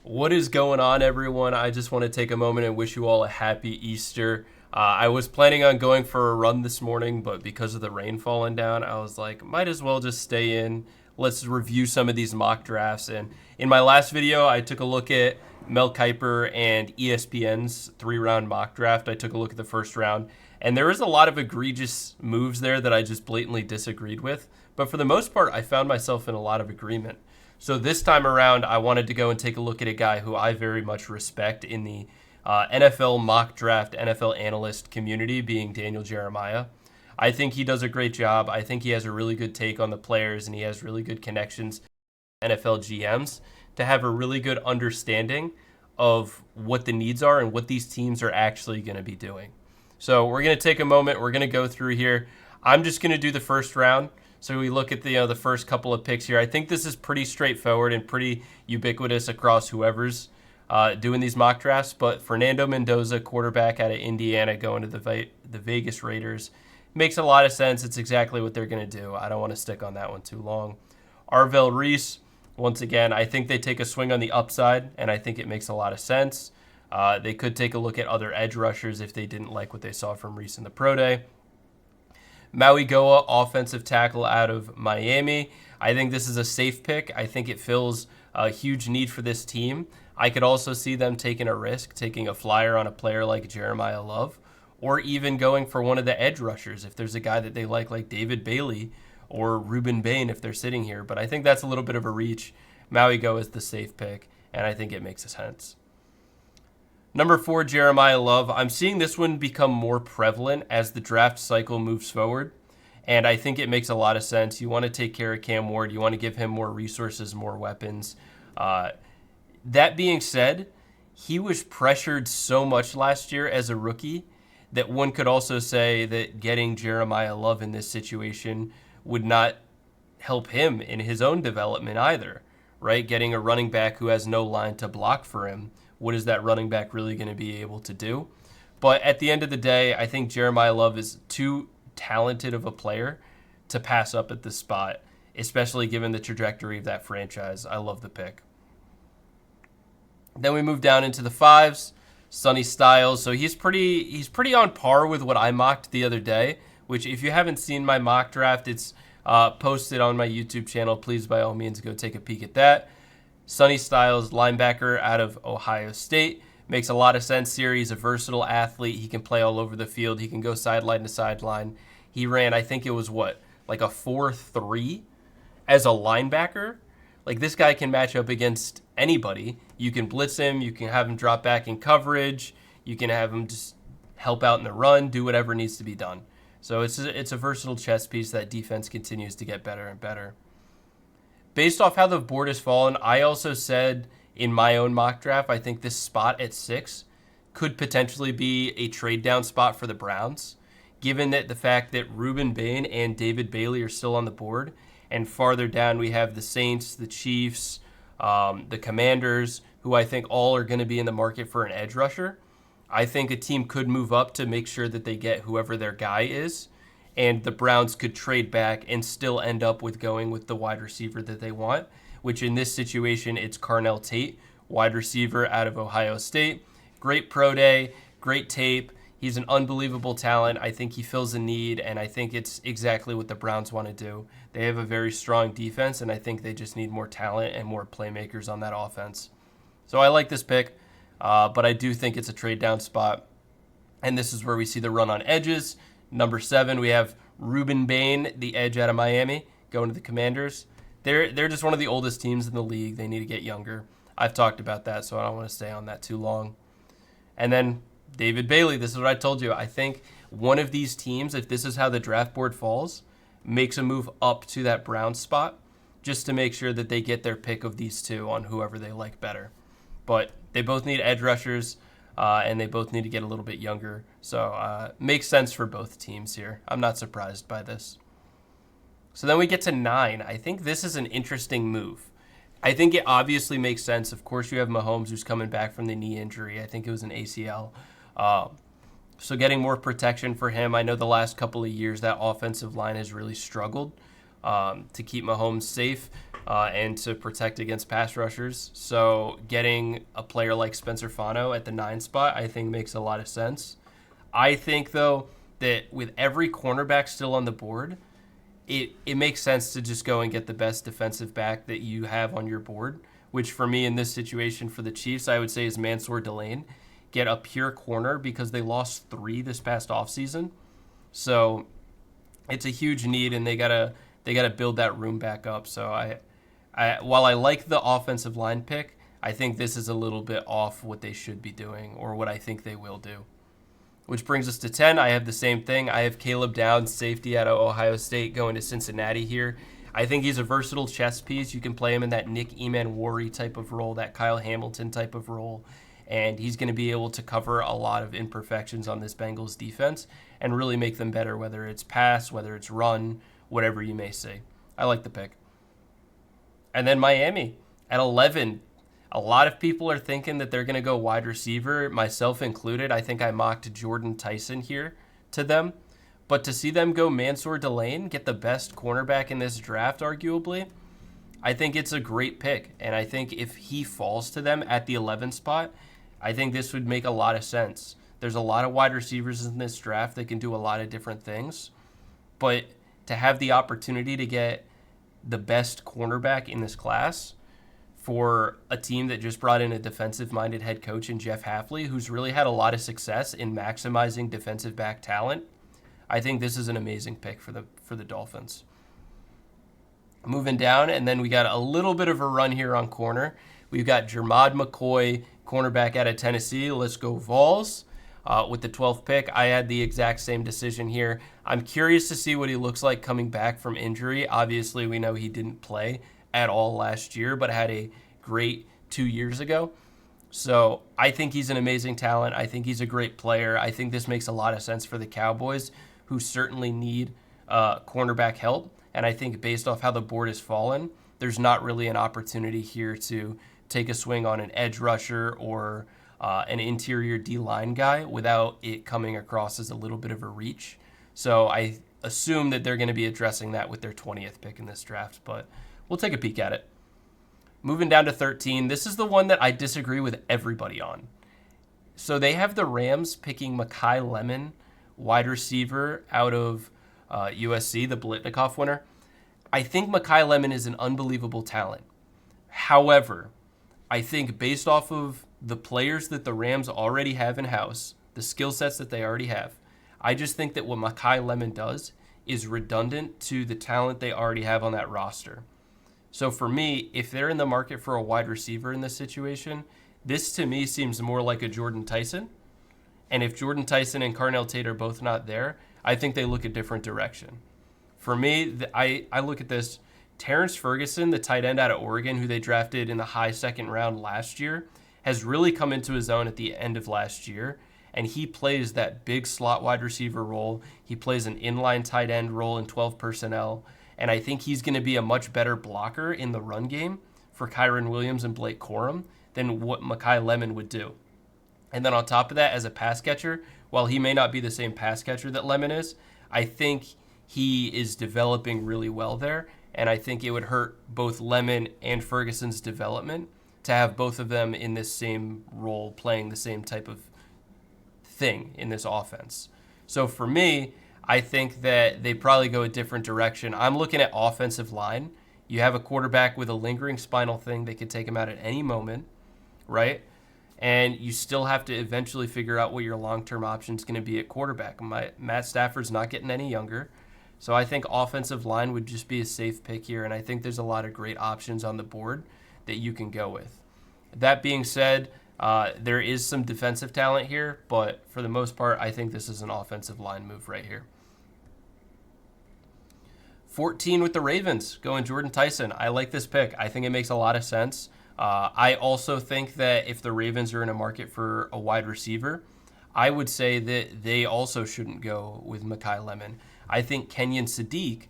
What is going on, everyone? I just want to take a moment and wish you all a happy Easter. I was planning on going for a run this morning, but because of the rain falling down, I was like, might as well just stay in. Let's review some of these mock drafts. And in my last video, I took a look at Mel Kiper and ESPN's 3-round mock draft. I took a look at the first round, and there was a lot of egregious moves there that I just blatantly disagreed with. But for the most part, I found myself in a lot of agreement. So this time around, I wanted to go and take a look at a guy who I very much respect in the NFL mock draft, NFL analyst community, being Daniel Jeremiah. I think he does a great job. I think he has a really good take on the players, and he has really good connections to NFL GMs to have a really good understanding of what the needs are and what these teams are actually going to be doing. So we're going to take a moment. We're going to go through here. I'm just going to do the first round. So we look at the first couple of picks here. I think this is pretty straightforward and pretty ubiquitous across whoever's doing these mock drafts. But Fernando Mendoza, quarterback out of Indiana, going to the Vegas Raiders, makes a lot of sense. It's exactly what they're going to do. I don't want to stick on that one too long. Arvell Reese, once again, I think they take a swing on the upside, and I think it makes a lot of sense. They could take a look at other edge rushers if they didn't like what they saw from Reese in the pro day. Maui Goa, offensive tackle out of Miami. I think this is a safe pick. I think it fills a huge need for this team. I could also see them taking a risk, taking a flyer on a player like Jeremiah Love, or even going for one of the edge rushers if there's a guy that they like David Bailey or Ruben Bain if they're sitting here. But I think that's a little bit of a reach. Maui Goa is the safe pick, and I think it makes sense. Number 4, Jeremiah Love. I'm seeing this one become more prevalent as the draft cycle moves forward, and I think it makes a lot of sense. You want to take care of Cam Ward. You want to give him more resources, more weapons. That being said, he was pressured so much last year as a rookie that one could also say that getting Jeremiah Love in this situation would not help him in his own development either, right? Getting a running back who has no line to block for him. What is that running back really going to be able to do? But at the end of the day, I think Jeremiah Love is too talented of a player to pass up at this spot, especially given the trajectory of that franchise. I love the pick. Then we move down into the 5s. Sonny Styles. So he's pretty on par with what I mocked the other day, which if you haven't seen my mock draft, it's posted on my YouTube channel. Please, by all means, go take a peek at that. Sonny Styles, linebacker out of Ohio State. Makes a lot of sense here. He's a versatile athlete. He can play all over the field. He can go sideline to sideline. He ran, I think it was like a 4.3 as a linebacker. Like, this guy can match up against anybody. You can blitz him. You can have him drop back in coverage. You can have him just help out in the run, do whatever needs to be done. So it's a versatile chess piece. That defense continues to get better and better. Based off how the board has fallen, I also said in my own mock draft, I think this spot at 6 could potentially be a trade down spot for the Browns, given that the fact that Ruben Bain and David Bailey are still on the board. And farther down, we have the Saints, the Chiefs, the Commanders, who I think all are going to be in the market for an edge rusher. I think a team could move up to make sure that they get whoever their guy is, and the Browns could trade back and still end up with going with the wide receiver that they want, which in this situation, it's Carnell Tate, wide receiver out of Ohio State. Great pro day, great tape. He's an unbelievable talent. I think he fills a need, and I think it's exactly what the Browns want to do. They have a very strong defense, and I think they just need more talent and more playmakers on that offense. So I like this pick, but I do think it's a trade down spot. And this is where we see the run on edges. Number 7, we have Ruben Bain, the edge out of Miami, going to the Commanders. They're just one of the oldest teams in the league. They need to get younger. I've talked about that, so I don't want to stay on that too long. And then David Bailey, this is what I told you. I think one of these teams, if this is how the draft board falls, makes a move up to that Browns spot just to make sure that they get their pick of these two on whoever they like better. But they both need edge rushers. And they both need to get a little bit younger. So makes sense for both teams here. I'm not surprised by this. So then we get to 9. I think this is an interesting move. I think it obviously makes sense. Of course, you have Mahomes, who's coming back from the knee injury. I think it was an ACL. So getting more protection for him. I know the last couple of years that offensive line has really struggled to keep Mahomes safe. and to protect against pass rushers. So getting a player like Spencer Fano at the 9 spot, I think makes a lot of sense. I think, though, that with every cornerback still on the board, it makes sense to just go and get the best defensive back that you have on your board, which for me in this situation for the Chiefs, I would say is Mansour Delane. Get a pure corner because they lost 3 this past offseason. So it's a huge need, and they gotta build that room back up. So while I like the offensive line pick, I think this is a little bit off what they should be doing or what I think they will do. Which brings us to 10. I have the same thing. I have Caleb Downs, safety out of Ohio State, going to Cincinnati here. I think he's a versatile chess piece. You can play him in that Nick Emanwari type of role, that Kyle Hamilton type of role, and he's going to be able to cover a lot of imperfections on this Bengals defense and really make them better, whether it's pass, whether it's run, whatever you may say. I like the pick. And then Miami at 11. A lot of people are thinking that they're going to go wide receiver, myself included. I think I mocked Jordan Tyson here to them. But to see them go Mansour Delane, get the best cornerback in this draft, arguably, I think it's a great pick. And I think if he falls to them at the 11th spot, I think this would make a lot of sense. There's a lot of wide receivers in this draft that can do a lot of different things. But to have the opportunity to get the best cornerback in this class for a team that just brought in a defensive-minded head coach in Jeff Hafley, who's really had a lot of success in maximizing defensive back talent, I think this is an amazing pick for the Dolphins. Moving down, and then we got a little bit of a run here on corner. We've got Jermod McCoy, cornerback out of Tennessee. Let's go Vols. With the 12th pick, I had the exact same decision here. I'm curious to see what he looks like coming back from injury. Obviously, we know he didn't play at all last year, but had a great 2 years ago. So I think he's an amazing talent. I think he's a great player. I think this makes a lot of sense for the Cowboys, who certainly need cornerback help. And I think based off how the board has fallen, there's not really an opportunity here to take a swing on an edge rusher or an interior D-line guy without it coming across as a little bit of a reach. So I assume that they're going to be addressing that with their 20th pick in this draft, but we'll take a peek at it. Moving down to 13, this is the one that I disagree with everybody on. So they have the Rams picking Mekhi Lemon, wide receiver out of USC, the Biletnikoff winner. I think Mekhi Lemon is an unbelievable talent. However, I think based off of the players that the Rams already have in-house, the skill sets that they already have, I just think that what Mekhi Lemon does is redundant to the talent they already have on that roster. So for me, if they're in the market for a wide receiver in this situation, this to me seems more like a Jordan Tyson. And if Jordan Tyson and Carnell Tate are both not there, I think they look a different direction. For me, I look at this. Terrence Ferguson, the tight end out of Oregon, who they drafted in the high second round last year, has really come into his own at the end of last year. And he plays that big slot wide receiver role. He plays an inline tight end role in 12 personnel. And I think he's going to be a much better blocker in the run game for Kyron Williams and Blake Corum than what Mekhi Lemon would do. And then on top of that, as a pass catcher, while he may not be the same pass catcher that Lemon is, I think he is developing really well there. And I think it would hurt both Lemon and Ferguson's development to have both of them in this same role playing the same type of thing in this offense. So for me, I think that they probably go a different direction. I'm looking at offensive line. You have a quarterback with a lingering spinal thing that could take him out at any moment, right? And you still have to eventually figure out what your long-term option is going to be at quarterback. Matt Stafford's not getting any younger. So I think offensive line would just be a safe pick here, and I think there's a lot of great options on the board that you can go with. That being said, there is some defensive talent here, but for the most part, I think this is an offensive line move right here. 14 with the Ravens, going Jordan Tyson. I like this pick. I think it makes a lot of sense. I also think that if the Ravens are in a market for a wide receiver, I would say that they also shouldn't go with Mekhi Lemon. I think Kenyon Sadiq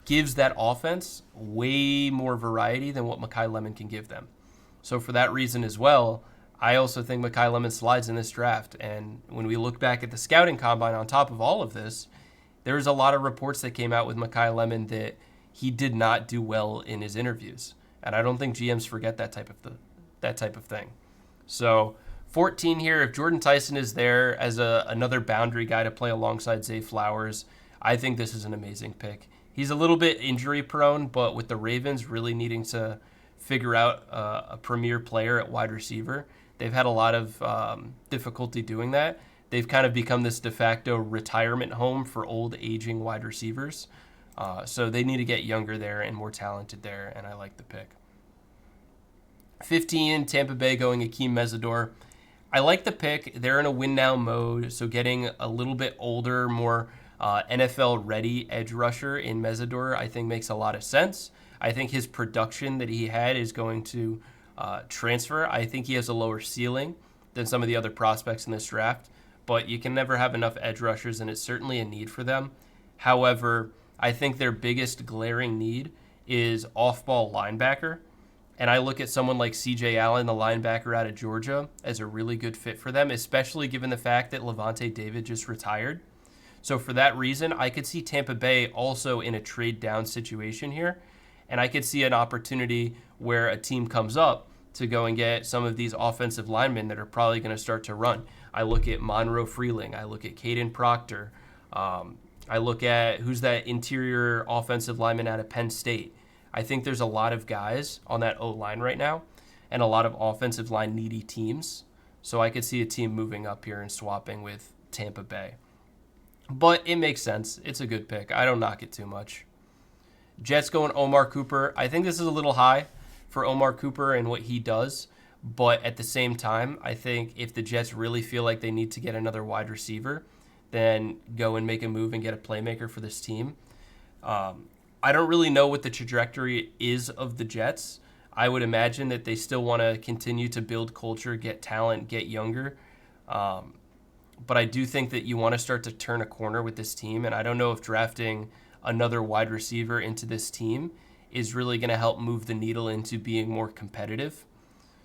gives that offense way more variety than what Mekhi Lemon can give them. So for that reason as well, I also think Mekhi Lemon slides in this draft. And when we look back at the scouting combine on top of all of this, there's a lot of reports that came out with Mekhi Lemon that he did not do well in his interviews. And I don't think GMs forget that type of thing. So 14 here, if Jordan Tyson is there as another boundary guy to play alongside Zay Flowers, I think this is an amazing pick. He's a little bit injury prone, but with the Ravens really needing to figure out a premier player at wide receiver, they've had a lot of difficulty doing that. They've kind of become this de facto retirement home for old, aging wide receivers. So they need to get younger there and more talented there, and I like the pick. 15, Tampa Bay going Akeem Mesidor. I like the pick. They're in a win-now mode, so getting a little bit older, more NFL-ready edge rusher in Mesidor I think makes a lot of sense. I think his production that he had is going to transfer. I think he has a lower ceiling than some of the other prospects in this draft, but you can never have enough edge rushers, and it's certainly a need for them. However, I think their biggest glaring need is off-ball linebacker, and I look at someone like C.J. Allen, the linebacker out of Georgia, as a really good fit for them, especially given the fact that Levante David just retired. So for that reason, I could see Tampa Bay also in a trade-down situation here, and I could see an opportunity where a team comes up to go and get some of these offensive linemen that are probably going to start to run. I look at Monroe Freeling. I look at Caden Proctor. I look at who's that interior offensive lineman out of Penn State. I think there's a lot of guys on that O-line right now and a lot of offensive line needy teams. So I could see a team moving up here and swapping with Tampa Bay. But it makes sense. It's a good pick. I don't knock it too much. Jets going Omar Cooper. I think this is a little high for Omar Cooper and what he does. But at the same time, I think if the Jets really feel like they need to get another wide receiver, then go and make a move and get a playmaker for this team. I don't really know what the trajectory is of the Jets. I would imagine that they still want to continue to build culture, get talent, get younger. But I do think that you want to start to turn a corner with this team, and I don't know if drafting another wide receiver into this team is really going to help move the needle into being more competitive.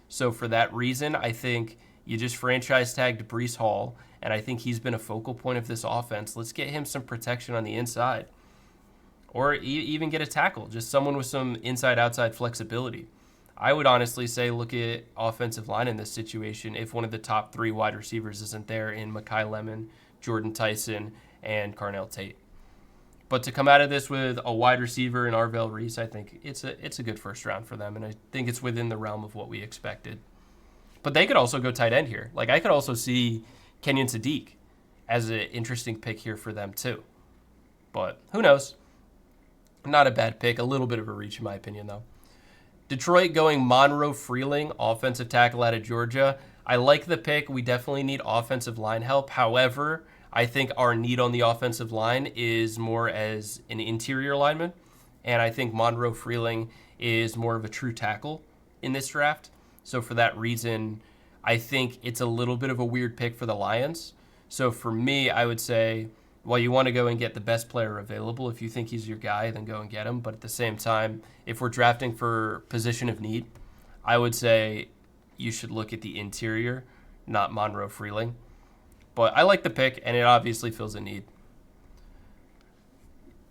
So for that reason, I think you just franchise tagged Breece Hall, and I think he's been a focal point of this offense. Let's get him some protection on the inside, or even get a tackle, just someone with some inside-outside flexibility. I would honestly say look at offensive line in this situation if one of the top three wide receivers isn't there in Mekhi Lemon, Jordan Tyson, and Carnell Tate. But to come out of this with a wide receiver in Arvell Reese, I think it's a good first round for them, and I think it's within the realm of what we expected. But they could also go tight end here. Like I could also see Kenyon Sadiq as an interesting pick here for them too. But who knows? Not a bad pick. A little bit of a reach in my opinion though. Detroit going Monroe Freeling, offensive tackle out of Georgia. I like the pick. We definitely need offensive line help. However, I think our need on the offensive line is more as an interior lineman, and I think Monroe Freeling is more of a true tackle in this draft. So for that reason, I think it's a little bit of a weird pick for the Lions. So for me, I would say, well, you want to go and get the best player available. If you think he's your guy, then go and get him. But at the same time, if we're drafting for position of need, I would say you should look at the interior, not Monroe Freeling. But I like the pick, and it obviously fills a need.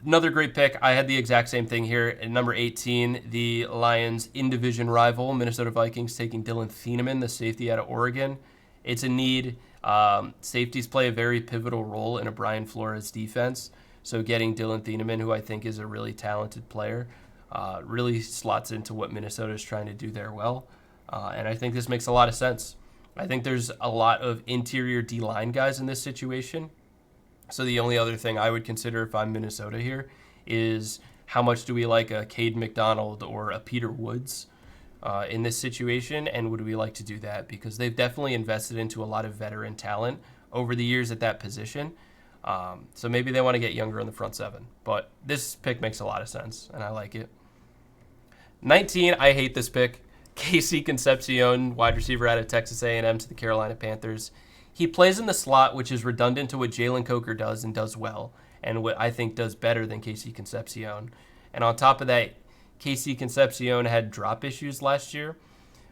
Another great pick. I had the exact same thing here. At number 18, the Lions' in-division rival, Minnesota Vikings, taking Dylan Thieneman, the safety out of Oregon. It's a need. Safeties play a very pivotal role in a Brian Flores defense. So getting Dylan Thieneman, who I think is a really talented player, really slots into what Minnesota is trying to do there well. And I think this makes a lot of sense. I think there's a lot of interior D-line guys in this situation. So the only other thing I would consider if I'm Minnesota here is how much do we like a Cade McDonald or a Peter Woods in this situation, and would we like to do that? Because they've definitely invested into a lot of veteran talent over the years at that position. So maybe they want to get younger on the front seven. But this pick makes a lot of sense, and I like it. 19, I hate this pick. Casey Concepcion, wide receiver out of Texas A&M to the Carolina Panthers. He plays in the slot, which is redundant to what Jalen Coker does and does well, and what I think does better than Casey Concepcion. And on top of that, Casey Concepcion had drop issues last year,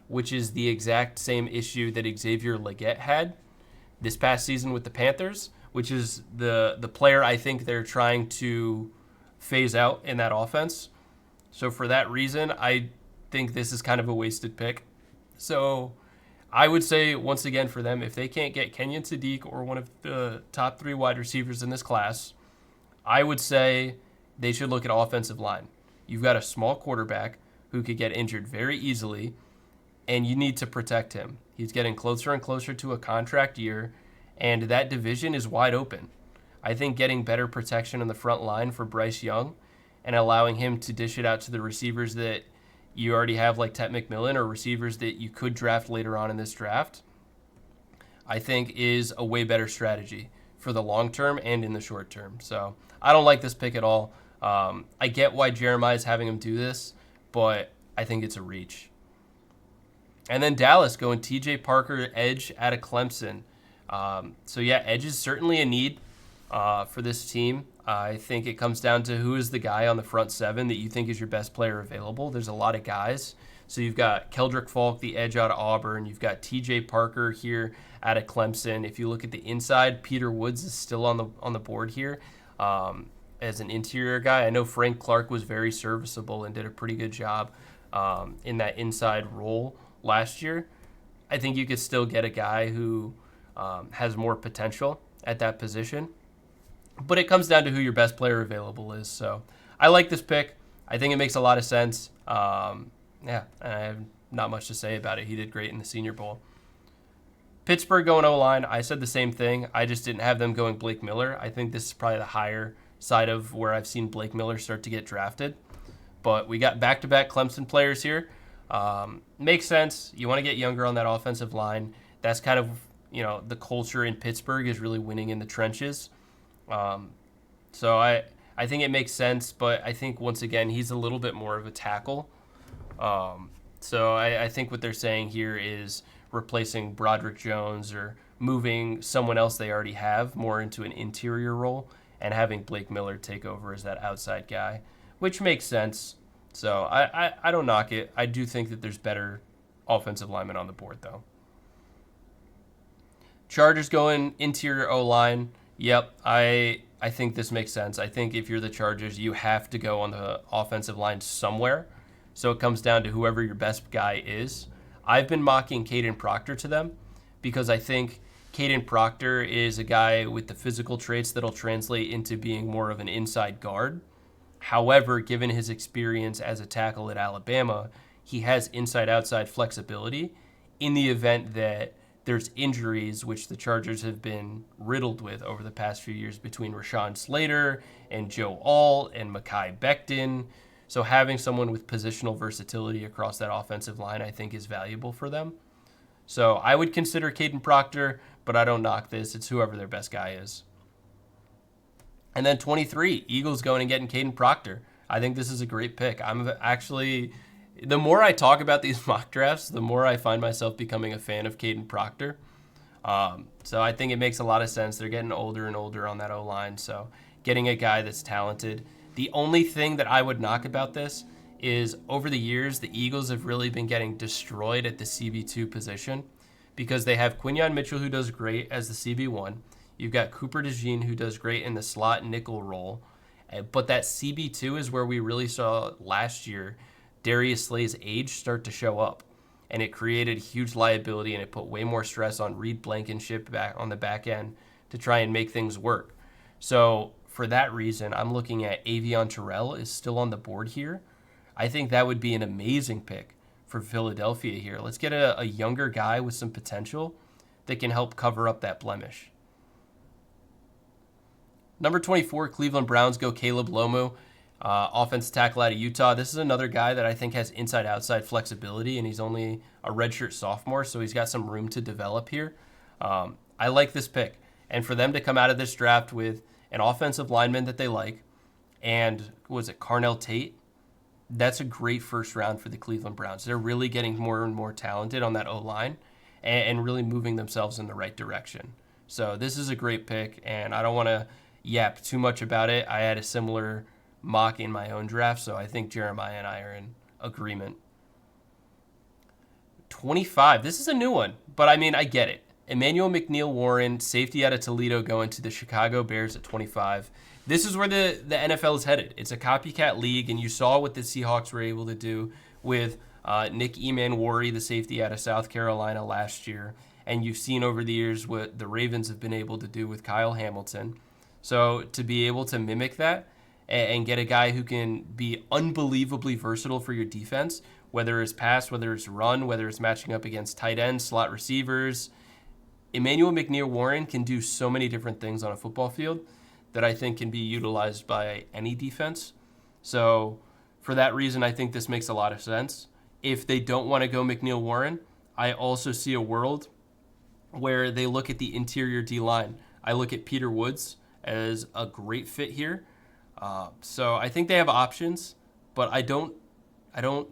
which is the exact same issue that Xavier Legette had this past season with the Panthers, which is the player I think they're trying to phase out in that offense. So for that reason, I think this is kind of a wasted pick. So I would say, once again, for them, if they can't get Kenyon Sadiq or one of the top 3 wide receivers in this class, I would say they should look at offensive line. You've got a small quarterback who could get injured very easily, and you need to protect him. He's getting closer and closer to a contract year, and that division is wide open. I think getting better protection on the front line for Bryce Young and allowing him to dish it out to the receivers that you already have, like Tet McMillan, or receivers that you could draft later on in this draft, I think is a way better strategy for the long term and in the short term. So I don't like this pick at all. I get why Jeremiah is having him do this, but I think it's a reach. And then Dallas going TJ Parker, edge out of Clemson. So yeah, edge is certainly a need for this team. I think it comes down to who is the guy on the front 7 that you think is your best player available. There's a lot of guys. So you've got Keldrick Falk, the edge out of Auburn. You've got TJ Parker here out of Clemson. If you look at the inside, Peter Woods is still on the board here as an interior guy. I know Frank Clark was very serviceable and did a pretty good job in that inside role last year. I think you could still get a guy who has more potential at that position. But it comes down to who your best player available is. So I like this pick. I think it makes a lot of sense. Yeah, I have not much to say about it. He did great in the Senior Bowl. Pittsburgh going O-line, I said the same thing. I just didn't have them going Blake Miller. I think this is probably the higher side of where I've seen Blake Miller start to get drafted. But we got back-to-back Clemson players here. Makes sense. You want to get younger on that offensive line. That's kind of, the culture in Pittsburgh is really winning in the trenches. So I think it makes sense, but I think, once again, he's a little bit more of a tackle. So I think what they're saying here is replacing Broderick Jones or moving someone else they already have more into an interior role and having Blake Miller take over as that outside guy, which makes sense. So I don't knock it. I do think that there's better offensive linemen on the board, though. Chargers going interior O-line. Yep, I think this makes sense. I think if you're the Chargers, you have to go on the offensive line somewhere. So it comes down to whoever your best guy is. I've been mocking Caden Proctor to them because I think Caden Proctor is a guy with the physical traits that'll translate into being more of an inside guard. However, given his experience as a tackle at Alabama, he has inside-outside flexibility in the event that there's injuries, which the Chargers have been riddled with over the past few years between Rashawn Slater and Joe Alt and Mekhi Becton. So having someone with positional versatility across that offensive line, I think, is valuable for them. So I would consider Caden Proctor, but I don't knock this. It's whoever their best guy is. And then 23, Eagles going and getting Caden Proctor. I think this is a great pick. I'm actually, the more I talk about these mock drafts, the more I find myself becoming a fan of Caden Proctor. So I think it makes a lot of sense. They're getting older and older on that O-line, so getting a guy that's talented. The only thing that I would knock about this is over the years, the Eagles have really been getting destroyed at the CB2 position because they have Quinyon Mitchell, who does great as the CB1. You've got Cooper DeJean, who does great in the slot nickel role. But that CB2 is where we really saw last year Darius Slay's age start to show up. And it created huge liability, and it put way more stress on Reed Blankenship back on the back end to try and make things work. So for that reason, I'm looking at Avion Terrell is still on the board here. I think that would be an amazing pick for Philadelphia here. Let's get a younger guy with some potential that can help cover up that blemish. Number 24, Cleveland Browns go Caleb Lomu, offensive tackle out of Utah. This is another guy that I think has inside-outside flexibility, and he's only a redshirt sophomore, so he's got some room to develop here. I like this pick. And for them to come out of this draft with an offensive lineman that they like, and was it Carnell Tate? That's a great first round for the Cleveland Browns. They're really getting more and more talented on that O-line and really moving themselves in the right direction. So this is a great pick, and I don't want to yap too much about it. I had a similar mock in my own draft, so I think Jeremiah and I are in agreement. 25. This is a new one, but I mean, I get it. Emmanuel McNeil Warren, safety out of Toledo, going to the Chicago Bears at 25. this is where the NFL is headed. It's a copycat league, and you saw what the Seahawks were able to do with Nick Emanwari, the safety out of South Carolina last year. And you've seen over the years what the Ravens have been able to do with Kyle Hamilton. So to be able to mimic that and get a guy who can be unbelievably versatile for your defense, whether it's pass, whether it's run, whether it's matching up against tight ends, slot receivers, Emmanuel McNeil-Warren can do so many different things on a football field that I think can be utilized by any defense. So for that reason, I think this makes a lot of sense. If they don't want to go McNeil-Warren, I also see a world where they look at the interior D-line. I look at Peter Woods as a great fit here. So I think they have options, but I don't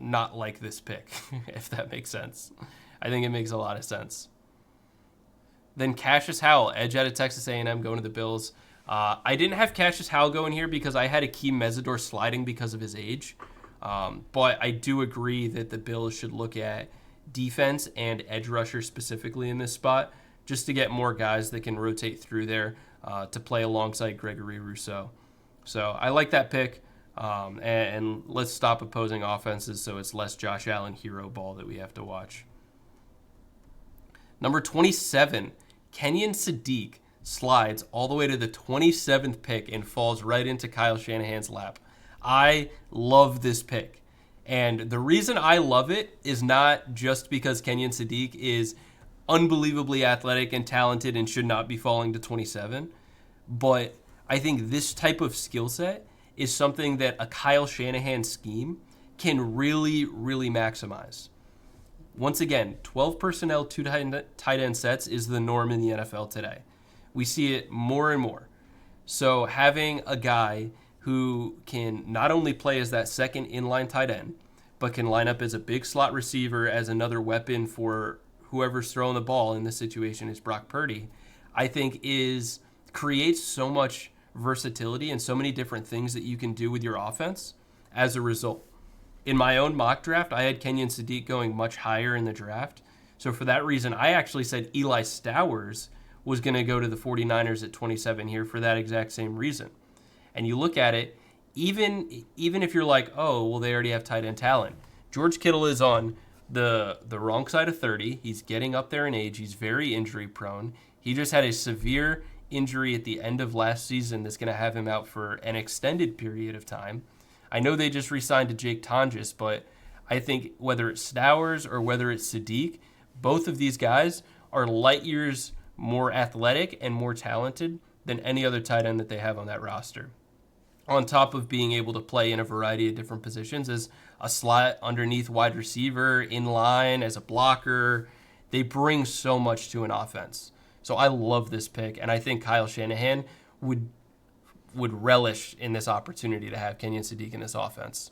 not like this pick, if that makes sense. I think it makes a lot of sense. Then Cassius Howell, edge out of Texas A&M, going to the Bills. I didn't have Cassius Howell going here because I had Akeem Mesidor sliding because of his age. But I do agree that the Bills should look at defense and edge rusher specifically in this spot just to get more guys that can rotate through there to play alongside Gregory Rousseau. So I like that pick. And let's stop opposing offenses so it's less Josh Allen hero ball that we have to watch. Number 27, Kenyon Sadiq slides all the way to the 27th pick and falls right into Kyle Shanahan's lap. I love this pick. And the reason I love it is not just because Kenyon Sadiq is unbelievably athletic and talented and should not be falling to 27, but I think this type of skill set is something that a Kyle Shanahan scheme can really, really maximize. Once again, 12 personnel, 2 tight end sets is the norm in the NFL today. We see it more and more. So having a guy who can not only play as that second inline tight end, but can line up as a big slot receiver, as another weapon for whoever's throwing the ball, in this situation is Brock Purdy, I think creates so much versatility and so many different things that you can do with your offense as a result. In my own mock draft, I had Kenyon Sadiq going much higher in the draft. So for that reason, I actually said Eli Stowers was going to go to the 49ers at 27 here for that exact same reason. And you look at it, even if you're like, oh, well, they already have tight end talent. George Kittle is on the wrong side of 30. He's getting up there in age. He's very injury prone. He just had a severe injury at the end of last season that's going to have him out for an extended period of time. I know they just re-signed to Jake Tonjes, but I think whether it's Stowers or whether it's Sadiq, both of these guys are light years more athletic and more talented than any other tight end that they have on that roster. On top of being able to play in a variety of different positions as a slot underneath wide receiver, in line, as a blocker, they bring so much to an offense. So I love this pick, and I think Kyle Shanahan would relish in this opportunity to have Kenyon Sadiq in this offense.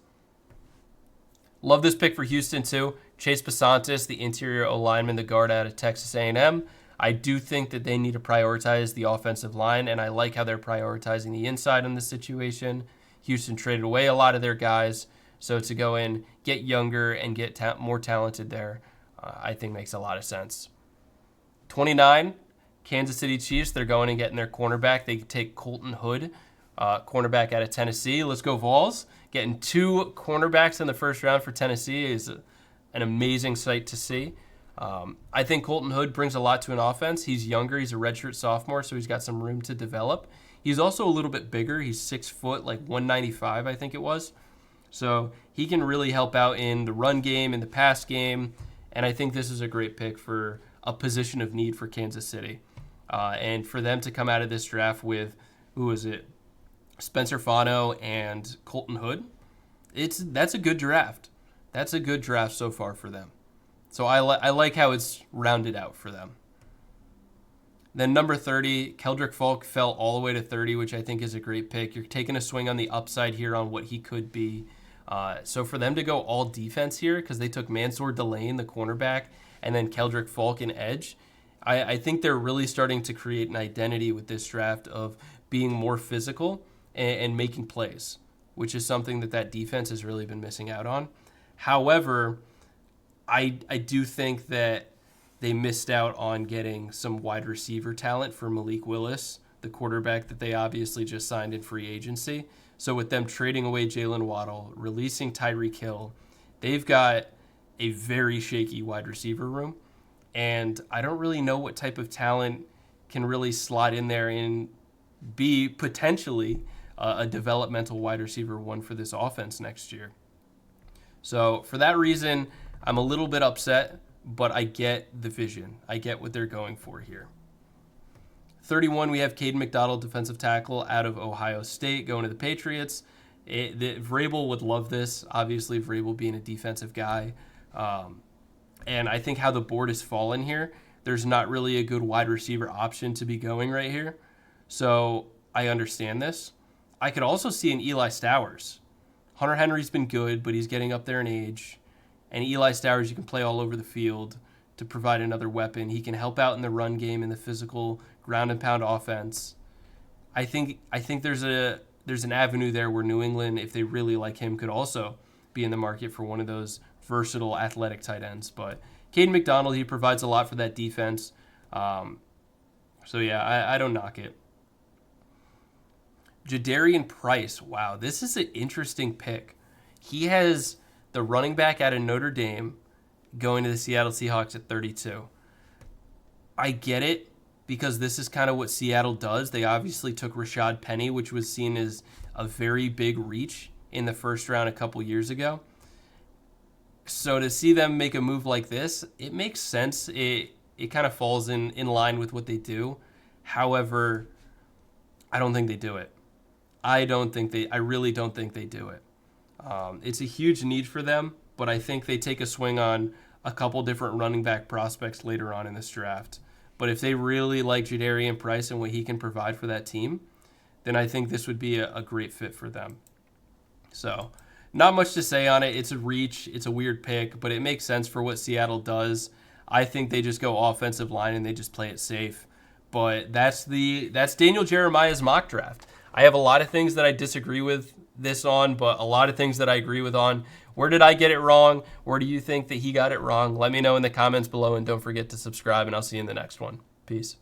Love this pick for Houston too. Chase Basantis, the interior O-lineman, the guard out of Texas A&M. I do think that they need to prioritize the offensive line, and I like how they're prioritizing the inside in this situation. Houston traded away a lot of their guys, so to go in, get younger, and get more talented there, I think makes a lot of sense. 29, Kansas City Chiefs. They're going and getting their cornerback. They take Colton Hood, cornerback out of Tennessee. Let's go Vols. Getting 2 cornerbacks in the first round for Tennessee is an amazing sight to see. I think Colton Hood brings a lot to an offense. He's younger. He's a redshirt sophomore, so he's got some room to develop. He's also a little bit bigger. He's 6 foot, like 195, I think it was. So he can really help out in the run game, in the pass game, and I think this is a great pick for a position of need for Kansas City. And for them to come out of this draft with, who is it, Spencer Fano and Colton Hood, that's a good draft. That's a good draft so far for them. So I like how it's rounded out for them. Then number 30, Keldrick Falk fell all the way to 30, which I think is a great pick. You're taking a swing on the upside here on what he could be. So for them to go all defense here, because they took Mansour Delane, the cornerback, and then Keldrick Falk in edge, I think they're really starting to create an identity with this draft of being more physical and making plays, which is something that defense has really been missing out on. However, I do think that they missed out on getting some wide receiver talent for Malik Willis, the quarterback that they obviously just signed in free agency. So with them trading away Jalen Waddle, releasing Tyreek Hill, they've got a very shaky wide receiver room. And I don't really know what type of talent can really slot in there and be potentially a developmental wide receiver one for this offense next year. So for that reason, I'm a little bit upset, but I get the vision. I get what they're going for here. 31, we have Caden McDonald, defensive tackle out of Ohio State, going to the Patriots. Vrabel would love this, obviously, Vrabel being a defensive guy. And I think how the board has fallen here, there's not really a good wide receiver option to be going right here. So I understand this. I could also see an Eli Stowers. Hunter Henry's been good, but he's getting up there in age. And Eli Stowers, you can play all over the field to provide another weapon. He can help out in the run game, in the physical ground and pound offense. I think there's an avenue there where New England, if they really like him, could also be in the market for one of those versatile athletic tight ends. But Caden McDonald, he provides a lot for that defense. So yeah, I don't knock it. Jadarian Price, wow, this is an interesting pick. He has the running back out of Notre Dame going to the Seattle Seahawks at 32. I get it because this is kind of what Seattle does. They obviously took Rashad Penny, which was seen as a very big reach in the first round a couple years ago. So to see them make a move like this, it makes sense. It kind of falls in line with what they do. However, I don't think they do it. I really don't think they do it. It's a huge need for them, but I think they take a swing on a couple different running back prospects later on in this draft. But if they really like Jadarian Price and what he can provide for that team, then I think this would be a great fit for them. So not much to say on it. It's a reach. It's a weird pick, but it makes sense for what Seattle does. I think they just go offensive line and they just play it safe. But that's Daniel Jeremiah's mock draft. I have a lot of things that I disagree with this on, but a lot of things that I agree with on. Where did I get it wrong? Where do you think that he got it wrong? Let me know in the comments below, and don't forget to subscribe, and I'll see you in the next one. Peace.